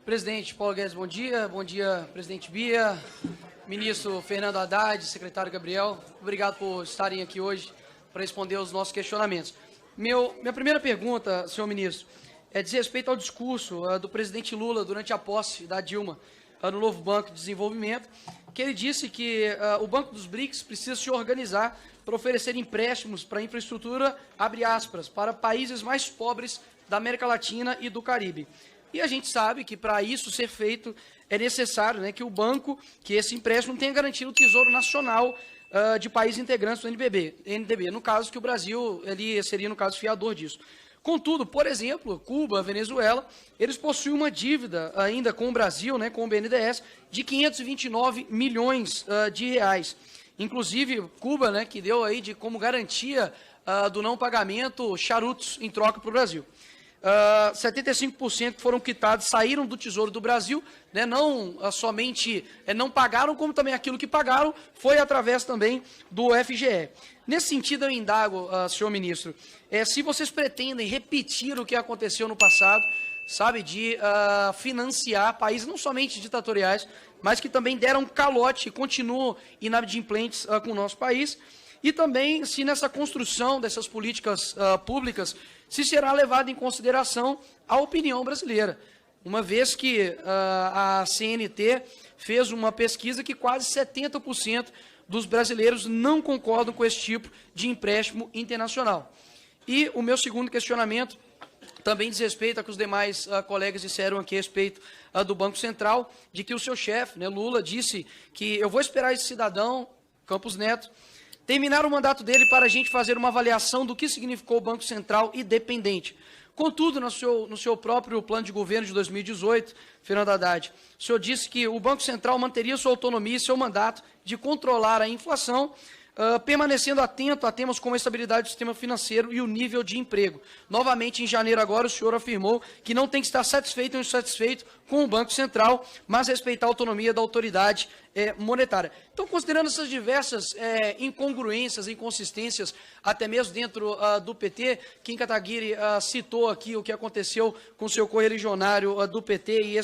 Presidente Paulo Guedes, bom dia. Bom dia, presidente Bia, ministro Fernando Haddad, secretário Gabriel. Obrigado por estarem aqui hoje para responder aos nossos questionamentos. Minha primeira pergunta, senhor ministro, diz respeito ao discurso do presidente Lula durante a posse da Dilma no novo Banco de Desenvolvimento, que ele disse que o Banco dos BRICS precisa se organizar para oferecer empréstimos para infraestrutura, abre aspas, para países mais pobres da América Latina e do Caribe. E a gente sabe que, para isso ser feito, é necessário, né, que o banco, que esse empréstimo tenha garantido o Tesouro Nacional de países integrantes do NDB. No caso que o Brasil ele seria, no caso, fiador disso. Contudo, por exemplo, Cuba, Venezuela, eles possuem uma dívida ainda com o Brasil, né, com o BNDES, de 529 milhões de reais. Inclusive, Cuba, né, que deu aí como garantia do não pagamento charutos em troca para o Brasil. 75% que foram quitados saíram do Tesouro do Brasil, né, não somente não pagaram, como também aquilo que pagaram foi através também do FGE. Nesse sentido, eu indago, senhor ministro, se vocês pretendem repetir o que aconteceu no passado, sabe, de financiar países não somente ditatoriais, mas que também deram calote e continuam inadimplentes com o nosso país, e também se nessa construção dessas políticas públicas se será levada em consideração a opinião brasileira, uma vez que a CNT fez uma pesquisa que quase 70% dos brasileiros não concordam com esse tipo de empréstimo internacional. E o meu segundo questionamento também diz respeito ao que os demais colegas disseram aqui a respeito do Banco Central, de que o seu chefe, né, Lula, disse que eu vou esperar esse cidadão, Campos Neto, terminar o mandato dele para a gente fazer uma avaliação do que significou o Banco Central independente. Contudo, no seu próprio plano de governo de 2018, Fernando Haddad, o senhor disse que o Banco Central manteria sua autonomia e seu mandato de controlar a inflação, permanecendo atento a temas como a estabilidade do sistema financeiro e o nível de emprego. Novamente, em janeiro agora, o senhor afirmou que não tem que estar satisfeito ou insatisfeito com o Banco Central, mas respeitar a autonomia da autoridade monetária. Então, considerando essas diversas incongruências, inconsistências, até mesmo dentro do PT, Kim Kataguiri citou aqui o que aconteceu com o seu correligionário do PT e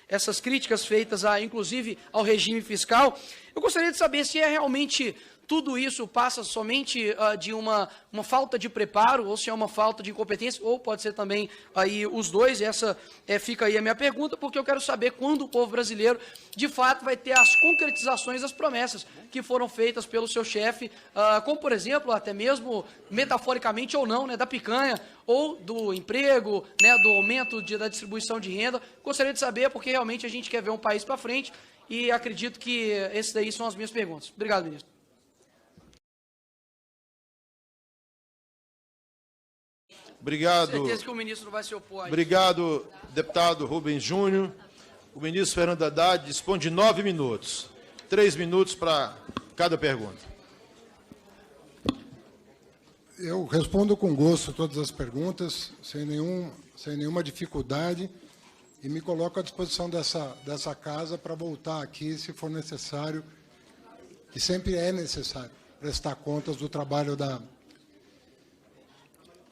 essas críticas feitas, inclusive, ao regime fiscal, eu gostaria de saber se realmente tudo isso passa somente de uma falta de preparo, ou se é uma falta de incompetência, ou pode ser também aí os dois. Essa fica aí a minha pergunta, porque eu quero saber quando o povo brasileiro, de fato, vai ter as concretizações das promessas que foram feitas pelo seu chefe, como, por exemplo, até mesmo metaforicamente ou não, né, da picanha, ou do emprego, né, do aumento da distribuição de renda. Gostaria de saber, porque realmente a gente quer ver um país para frente, e acredito que esses daí são as minhas perguntas. Obrigado, ministro. Obrigado. Certeza que o ministro não vai se opor a isso. Obrigado, deputado Rubens Júnior. O ministro Fernando Haddad dispõe de 9 minutos. 3 minutos para cada pergunta. Eu respondo com gosto todas as perguntas, sem nenhuma dificuldade, e me coloco à disposição dessa casa para voltar aqui, se for necessário, que sempre é necessário prestar contas do trabalho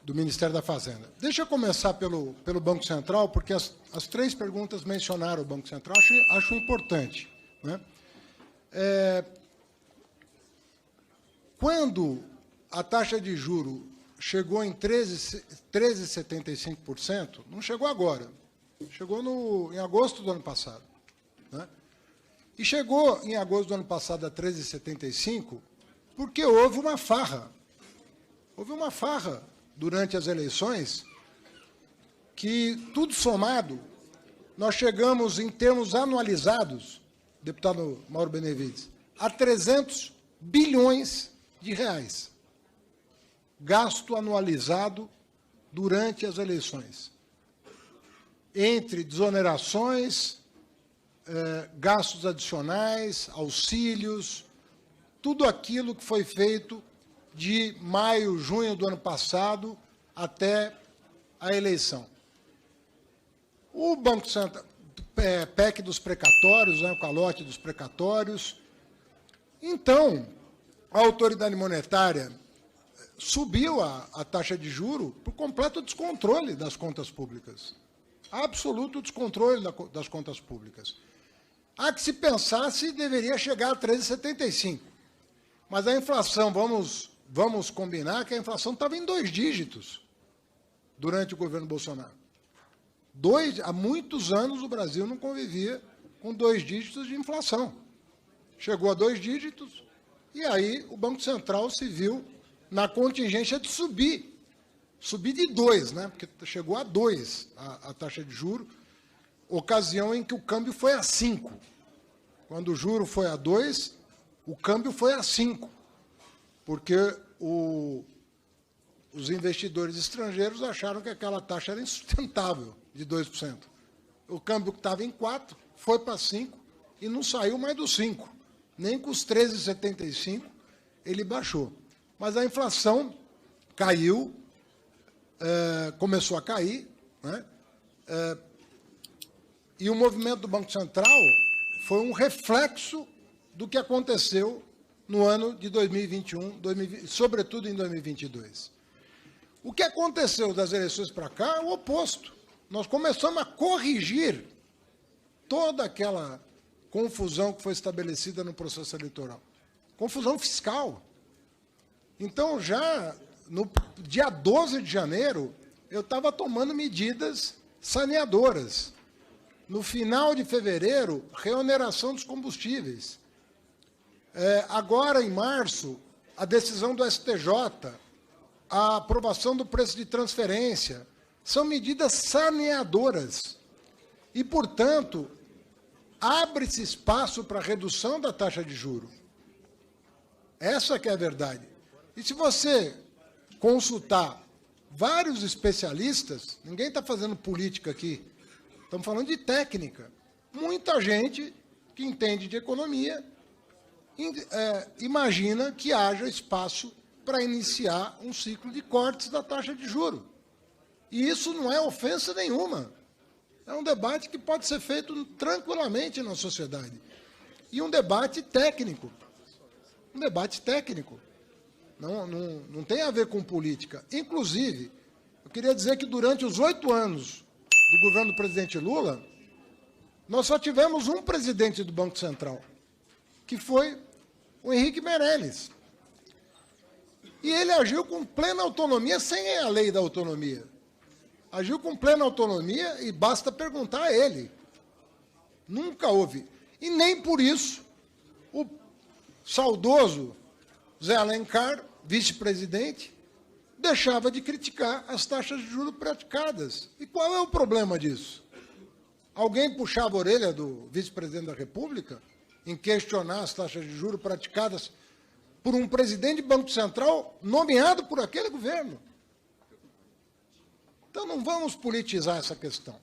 do Ministério da Fazenda. Deixa eu começar pelo Banco Central, porque as 3 perguntas mencionaram o Banco Central, acho importante, né? Quando a taxa de juro chegou em 13,75%, não chegou agora, chegou em agosto do ano passado, né? E chegou em agosto do ano passado a 13,75% porque houve uma farra. Houve uma farra durante as eleições, que, tudo somado, nós chegamos, em termos anualizados, deputado Mauro Benevides, a 300 bilhões de reais. Gasto anualizado durante as eleições. Entre desonerações, gastos adicionais, auxílios, tudo aquilo que foi feito de maio, junho do ano passado até a eleição. O Banco Central, PEC dos precatórios, né, o calote dos precatórios. Então, a autoridade monetária subiu a taxa de juro por completo descontrole das contas públicas. absoluto descontrole das contas públicas. Há que se pensar se deveria chegar a 13,75. Mas a inflação, vamos combinar que a inflação estava em 2 dígitos durante o governo Bolsonaro. Há muitos anos o Brasil não convivia com 2 dígitos de inflação. Chegou a 2 dígitos e aí o Banco Central se viu na contingência de subir de 2, né? Porque chegou a 2 a taxa de juros, ocasião em que o câmbio foi a 5. Quando o juro foi a 2, o câmbio foi a 5, porque os investidores estrangeiros acharam que aquela taxa era insustentável, de 2%. O câmbio que estava em 4 foi para 5 e não saiu mais dos 5. Nem com os 13,75 ele baixou. Mas a inflação caiu, começou a cair, né? E o movimento do Banco Central foi um reflexo do que aconteceu no ano de 2021, sobretudo em 2022. O que aconteceu das eleições para cá é o oposto. Nós começamos a corrigir toda aquela confusão que foi estabelecida no processo eleitoral. Confusão fiscal. Então, já no dia 12 de janeiro, eu estava tomando medidas saneadoras. No final de fevereiro, reoneração dos combustíveis. Agora, em março, a decisão do STJ, a aprovação do preço de transferência, são medidas saneadoras. E, portanto, abre-se espaço para a redução da taxa de juros. Essa que é a verdade. E se você consultar vários especialistas, ninguém está fazendo política aqui, estamos falando de técnica. Muita gente que entende de economia imagina que haja espaço para iniciar um ciclo de cortes da taxa de juros. E isso não é ofensa nenhuma. É um debate que pode ser feito tranquilamente na sociedade. E um debate técnico. Um debate técnico. Não tem a ver com política. Inclusive, eu queria dizer que durante os 8 anos do governo do presidente Lula, nós só tivemos um presidente do Banco Central, que foi o Henrique Meirelles. E ele agiu com plena autonomia, sem a lei da autonomia. Agiu com plena autonomia e basta perguntar a ele. Nunca houve. E nem por isso o saudoso Zé Alencar, vice-presidente, deixava de criticar as taxas de juros praticadas. E qual é o problema disso? Alguém puxava a orelha do vice-presidente da República em questionar as taxas de juros praticadas por um presidente de Banco Central nomeado por aquele governo? Então, não vamos politizar essa questão.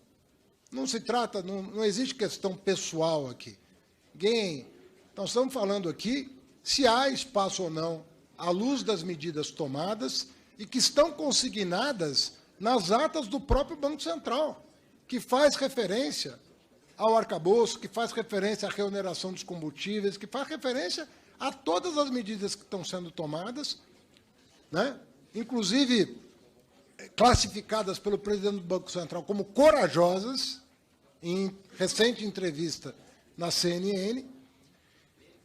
Não se trata, não existe questão pessoal aqui. Nós estamos falando aqui se há espaço ou não, à luz das medidas tomadas e que estão consignadas nas atas do próprio Banco Central, que faz referência ao arcabouço, que faz referência à reoneração dos combustíveis, que faz referência a todas as medidas que estão sendo tomadas, né? Inclusive classificadas pelo presidente do Banco Central como corajosas, em recente entrevista na CNN.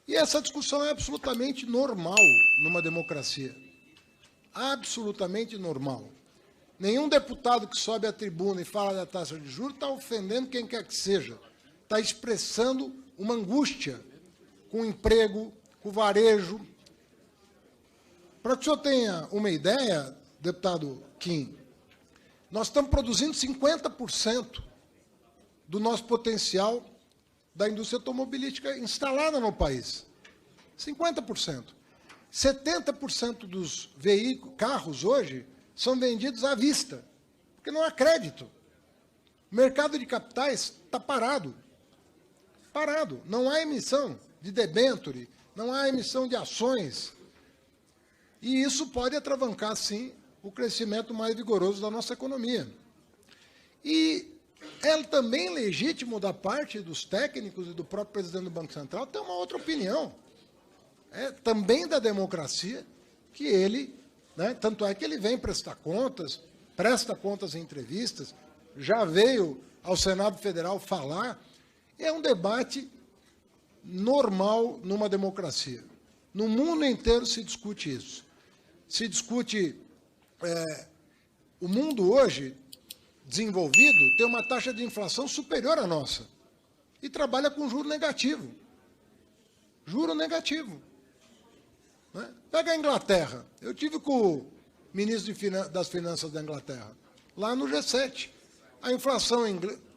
E essa discussão é absolutamente normal numa democracia. Absolutamente normal. Nenhum deputado que sobe à tribuna e fala da taxa de juros está ofendendo quem quer que seja. Está expressando uma angústia com o emprego, com o varejo. Para que o senhor tenha uma ideia, deputado Kim, nós estamos produzindo 50% do nosso potencial da indústria automobilística instalada no país. 50%. 70% dos carros hoje são vendidos à vista, porque não há crédito. O mercado de capitais está parado. Parado. Não há emissão de debênture, não há emissão de ações. E isso pode atravancar, sim, o crescimento mais vigoroso da nossa economia. E é também legítimo da parte dos técnicos e do próprio presidente do Banco Central ter uma outra opinião. É também da democracia que ele, né, tanto é que ele vem presta contas em entrevistas, já veio ao Senado Federal falar, é um debate normal numa democracia. No mundo inteiro se discute isso. Se discute... o mundo hoje, desenvolvido, tem uma taxa de inflação superior à nossa e trabalha com juro negativo. Juro negativo. Né? Pega a Inglaterra. Eu tive com o ministro das Finanças da Inglaterra, lá no G7. A inflação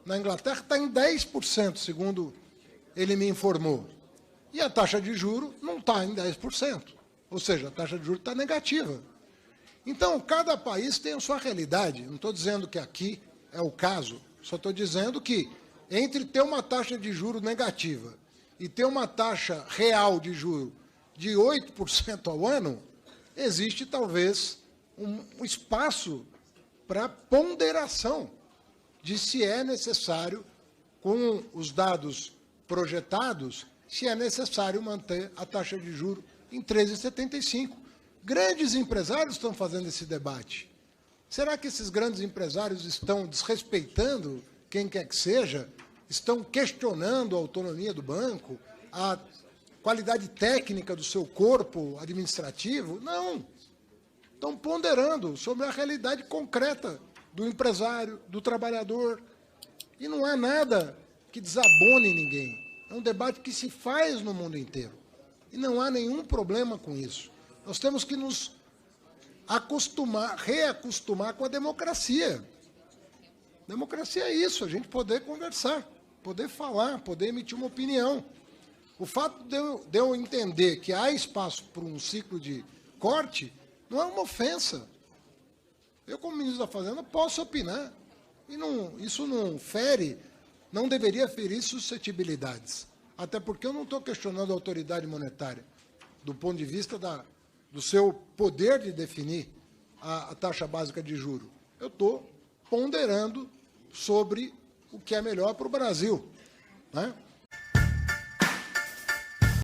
na Inglaterra está em 10%, segundo ele me informou. E a taxa de juro não está em 10%. Ou seja, a taxa de juro está negativa. Então, cada país tem a sua realidade. Não estou dizendo que aqui é o caso, só estou dizendo que entre ter uma taxa de juro negativa e ter uma taxa real de juro de 8% ao ano, existe talvez um espaço para ponderação de se é necessário, com os dados projetados, se é necessário manter a taxa de juro em 13,75. Grandes empresários estão fazendo esse debate. Será que esses grandes empresários estão desrespeitando quem quer que seja? Estão questionando a autonomia do banco, a qualidade técnica do seu corpo administrativo? Não. Estão ponderando sobre a realidade concreta do empresário, do trabalhador. E não há nada que desabone ninguém. É um debate que se faz no mundo inteiro. E não há nenhum problema com isso. Nós temos que nos reacostumar com a democracia. Democracia é isso, a gente poder conversar, poder falar, poder emitir uma opinião. O fato de eu entender que há espaço para um ciclo de corte não é uma ofensa. Eu, como ministro da Fazenda, posso opinar. E isso não deveria ferir suscetibilidades. Até porque eu não estou questionando a autoridade monetária, do ponto de vista do seu poder de definir a taxa básica de juros. Eu estou ponderando sobre o que é melhor para o Brasil, né?